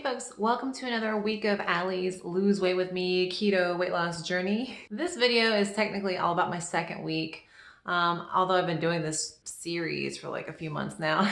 folks, welcome to another week of Allie's Lose Weight With Me keto weight loss journey. This video is technically all about my second week, although I've been doing this series for like a few months now.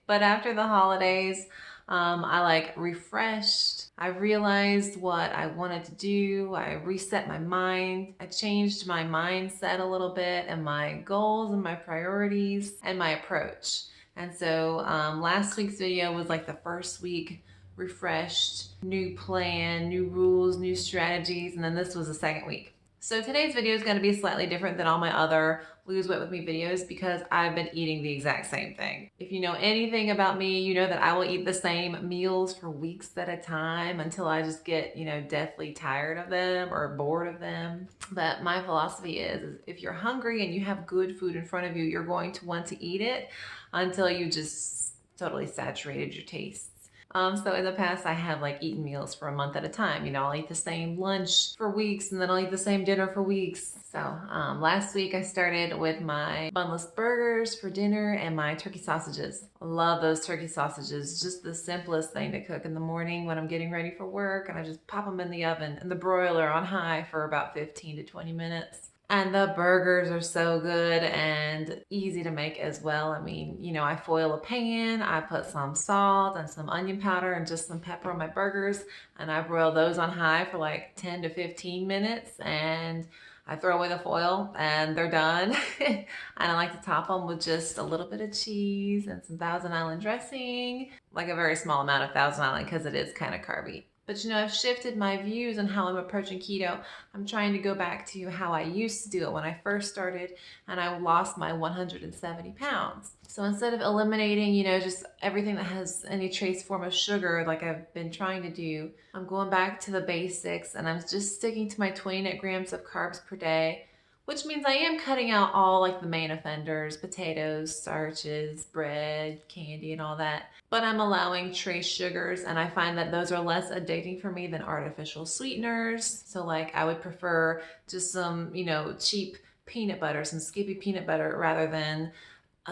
But after the holidays, I refreshed. I realized what I wanted to do. I reset my mind. I changed my mindset a little bit and my goals and my priorities and my approach. And so last week's video was like the first week refreshed, new plan, new rules, new strategies, and then this was the second week. So today's video is going to be slightly different than all my other Lose Weight With Me videos because I've been eating the exact same thing. If you know anything about me, you know that I will eat the same meals for weeks at a time until I just get, deathly tired of them or bored of them. But my philosophy is if you're hungry and you have good food in front of you, you're going to want to eat it until you just totally saturated your tastes. So in the past, I have eaten meals for a month at a time. I'll eat the same lunch for weeks and then I'll eat the same dinner for weeks. So last week I started with my bunless burgers for dinner and my turkey sausages. I love those turkey sausages. Just the simplest thing to cook in the morning when I'm getting ready for work, and I just pop them in the oven and the broiler on high for about 15 to 20 minutes. And the burgers are so good and easy to make as well. I mean, I foil a pan, I put some salt and some onion powder and just some pepper on my burgers, and I broil those on high for like 10 to 15 minutes, and I throw away the foil and they're done. And I like to top them with just a little bit of cheese and some Thousand Island dressing, like a very small amount of Thousand Island because it is kind of carby. But I've shifted my views on how I'm approaching keto. I'm trying to go back to how I used to do it when I first started, and I lost my 170 pounds. So instead of eliminating, just everything that has any trace form of sugar like I've been trying to do, I'm going back to the basics, and I'm just sticking to my 20 net grams of carbs per day, which means I am cutting out all the main offenders, potatoes, starches, bread, candy, and all that. But I'm allowing trace sugars, and I find that those are less addicting for me than artificial sweeteners. So I would prefer just some, cheap peanut butter, some Skippy peanut butter, rather than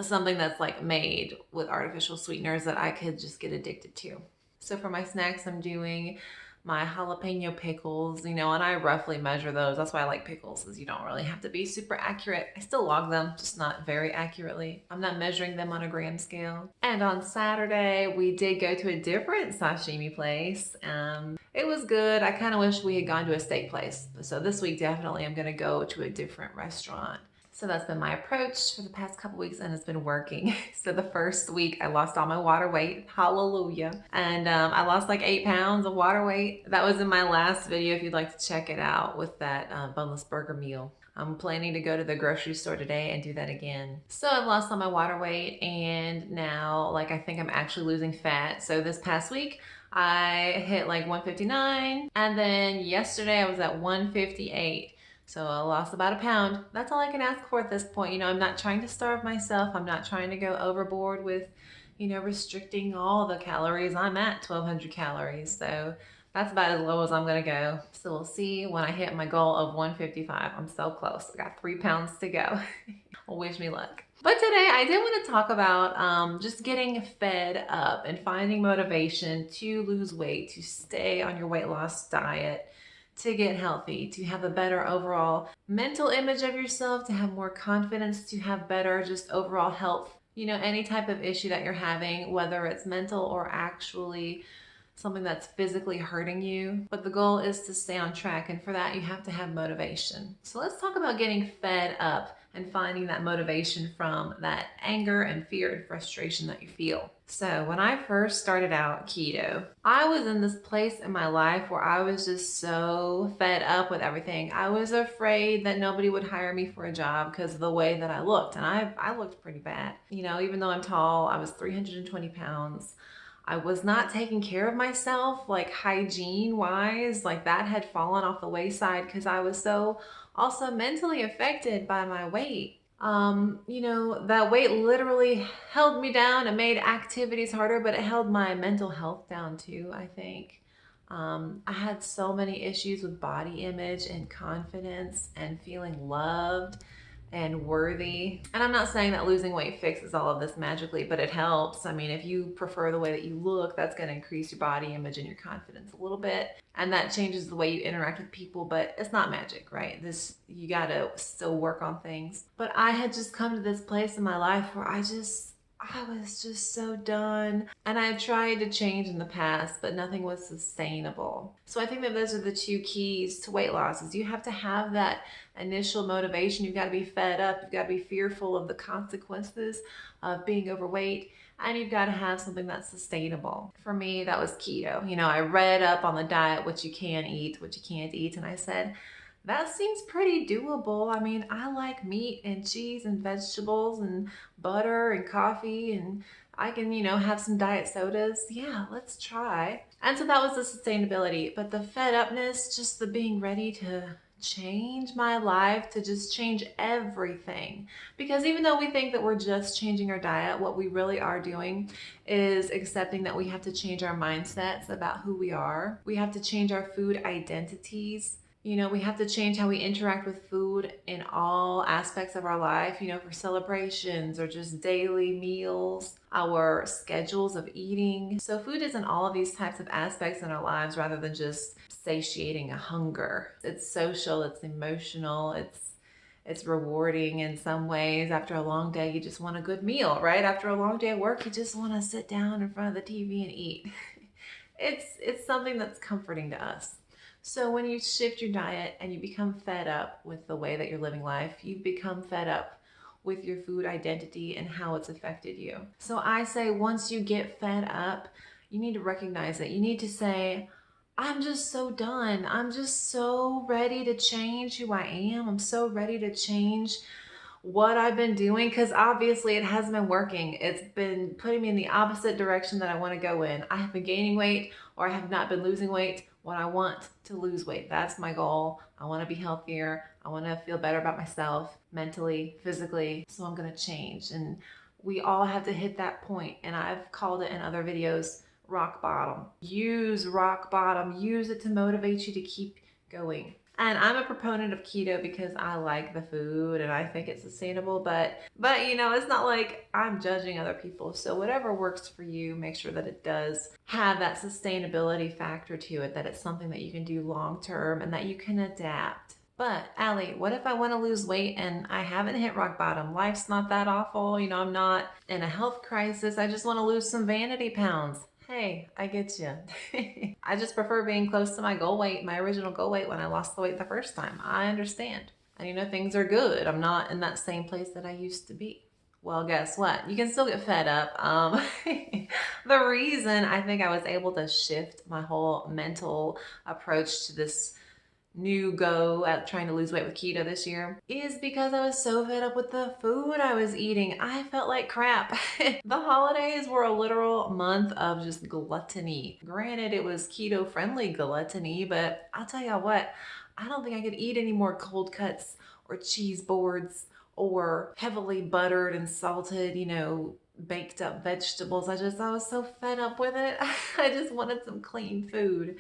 something that's made with artificial sweeteners that I could just get addicted to. So for my snacks, I'm doing my jalapeno pickles, and I roughly measure those. That's why I like pickles, is you don't really have to be super accurate. I still log them, just not very accurately. I'm not measuring them on a gram scale. And on Saturday, we did go to a different sashimi place. It was good. I kind of wish we had gone to a steak place. So this week, definitely, I'm gonna go to a different restaurant. So that's been my approach for the past couple weeks, and it's been working. So the first week I lost all my water weight, hallelujah. And I lost like 8 pounds of water weight. That was in my last video if you'd like to check it out with that bunless burger meal. I'm planning to go to the grocery store today and do that again. So I've lost all my water weight, and now I think I'm actually losing fat. So this past week I hit 159, and then yesterday I was at 158. So I lost about a pound. That's all I can ask for at this point. I'm not trying to starve myself. I'm not trying to go overboard with, restricting all the calories. I'm at 1,200 calories. So that's about as low as I'm gonna go. So we'll see when I hit my goal of 155. I'm so close. I got 3 pounds to go. Well, wish me luck. But today I did want to talk about just getting fed up and finding motivation to lose weight, to stay on your weight loss diet, to get healthy, to have a better overall mental image of yourself, to have more confidence, to have better just overall health. Any type of issue that you're having, whether it's mental or actually something that's physically hurting you. But the goal is to stay on track, and for that you have to have motivation. So let's talk about getting fed up and finding that motivation from that anger and fear and frustration that you feel. So when I first started out keto, I was in this place in my life where I was just so fed up with everything. I was afraid that nobody would hire me for a job because of the way that I looked, and I looked pretty bad. Even though I'm tall, I was 320 pounds. I was not taking care of myself, hygiene wise, that had fallen off the wayside because I was so also mentally affected by my weight. That weight literally held me down and made activities harder, but it held my mental health down too, I think. I had so many issues with body image and confidence and feeling loved and worthy. And I'm not saying that losing weight fixes all of this magically, but it helps. I mean, if you prefer the way that you look, that's going to increase your body image and your confidence a little bit. And that changes the way you interact with people, but it's not magic, right? You got to still work on things. But I had just come to this place in my life where I was just so done. And I tried to change in the past, but nothing was sustainable. So I think that those are the two keys to weight loss is you have to have that initial motivation. You've got to be fed up. You've got to be fearful of the consequences of being overweight. And you've got to have something that's sustainable. For me, that was keto. You know, I read up on the diet, what you can eat, what you can't eat. And I said, that seems pretty doable. I mean, I like meat and cheese and vegetables and butter and coffee, and I can, have some diet sodas. Yeah, let's try. And so that was the sustainability. But the fed upness, just the being ready to change my life, to just change everything. Because even though we think that we're just changing our diet, what we really are doing is accepting that we have to change our mindsets about who we are. We have to change our food identities. We have to change how we interact with food in all aspects of our life, for celebrations or just daily meals, our schedules of eating. So food is in all of these types of aspects in our lives rather than just satiating a hunger. It's social, it's emotional, it's rewarding in some ways. After a long day, you just want a good meal, right? After a long day at work, you just want to sit down in front of the TV and eat. It's something that's comforting to us. So when you shift your diet and you become fed up with the way that you're living life, you become fed up with your food identity and how it's affected you. So I say once you get fed up, you need to recognize it. You need to say, I'm just so done. I'm just so ready to change who I am. I'm so ready to change what I've been doing, because obviously it hasn't been working. It's been putting me in the opposite direction that I want to go in. I have been gaining weight, or I have not been losing weight when I want to lose weight. That's my goal. I want to be healthier. I want to feel better about myself mentally, physically. So I'm going to change. And we all have to hit that point. And I've called it in other videos rock bottom. Use rock bottom. Use it to motivate you to keep going. And I'm a proponent of keto because I like the food and I think it's sustainable, but it's not like I'm judging other people. So whatever works for you, make sure that it does have that sustainability factor to it, that it's something that you can do long term and that you can adapt. But Allie, what if I want to lose weight and I haven't hit rock bottom? Life's not that awful. I'm not in a health crisis. I just want to lose some vanity pounds. Hey, I get you. I just prefer being close to my goal weight, my original goal weight when I lost the weight the first time. I understand. And things are good. I'm not in that same place that I used to be. Well, guess what? You can still get fed up. The reason I think I was able to shift my whole mental approach to this new go at trying to lose weight with keto this year is because I was so fed up with the food I was eating. I felt like crap. The holidays were a literal month of just gluttony. Granted, it was keto friendly gluttony, but I'll tell you what, I don't think I could eat any more cold cuts or cheese boards or heavily buttered and salted, baked up vegetables. I was so fed up with it. I just wanted some clean food.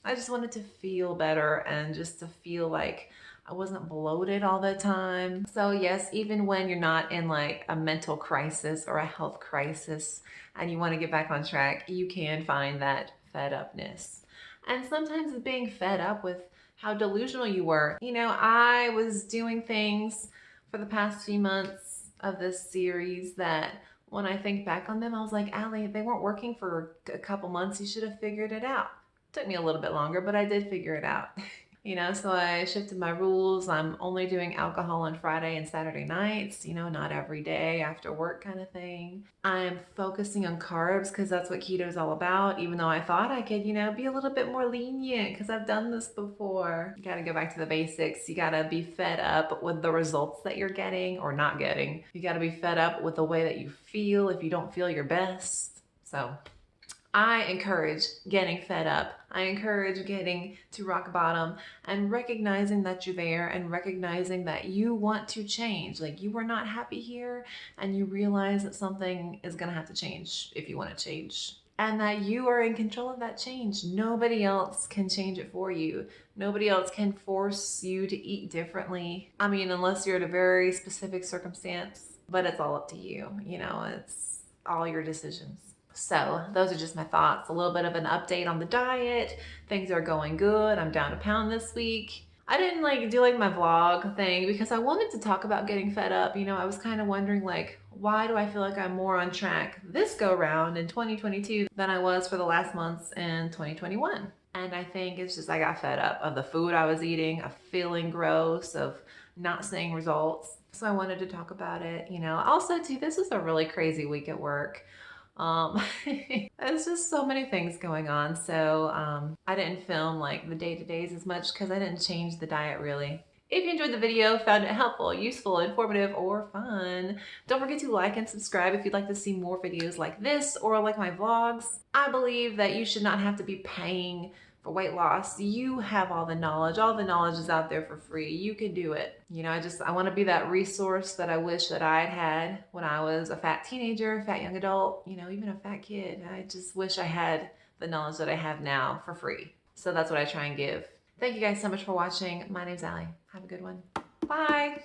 I just wanted to feel better and just to feel like I wasn't bloated all the time. So yes, even when you're not in like a mental crisis or a health crisis and you want to get back on track, you can find that fed upness. And sometimes it's being fed up with how delusional you were. I was doing things for the past few months of this series that when I think back on them, I was like, Allie, they weren't working for a couple months. You should have figured it out. Took me a little bit longer, but I did figure it out. So I shifted my rules. I'm only doing alcohol on Friday and Saturday nights, not every day after work kind of thing. I'm focusing on carbs because that's what keto is all about, even though I thought I could, be a little bit more lenient because I've done this before. You got to go back to the basics. You got to be fed up with the results that you're getting or not getting. You got to be fed up with the way that you feel if you don't feel your best. So I encourage getting fed up. I encourage getting to rock bottom and recognizing that you're there and recognizing that you want to change. Like you were not happy here and you realize that something is going to have to change if you want to change and that you are in control of that change. Nobody else can change it for you. Nobody else can force you to eat differently. I mean, unless you're in a very specific circumstance, but it's all up to you. You know, it's all your decisions. So those are just my thoughts. A little bit of an update on the diet. Things are going good. I'm down a pound this week. I didn't do my vlog thing because I wanted to talk about getting fed up. You know, I was kind of wondering why do I feel like I'm more on track this go round in 2022 than I was for the last months in 2021. And I think it's just I got fed up of the food I was eating, of feeling gross, of not seeing results. So I wanted to talk about it. You know, also too, this was a really crazy week at work. There's just so many things going on. So I didn't film the day-to-days as much because I didn't change the diet really. If you enjoyed the video, found it helpful, useful, informative, or fun, don't forget to like and subscribe if you'd like to see more videos like this or like my vlogs. I believe that you should not have to be paying for weight loss. You have all the knowledge. All the knowledge is out there for free. You can do it. You know, I want to be that resource that I wish that I had when I was a fat teenager, fat young adult, you know, even a fat kid. I just wish I had the knowledge that I have now for free. So that's what I try and give. Thank you guys so much for watching. My name's Allie. Have a good one. Bye.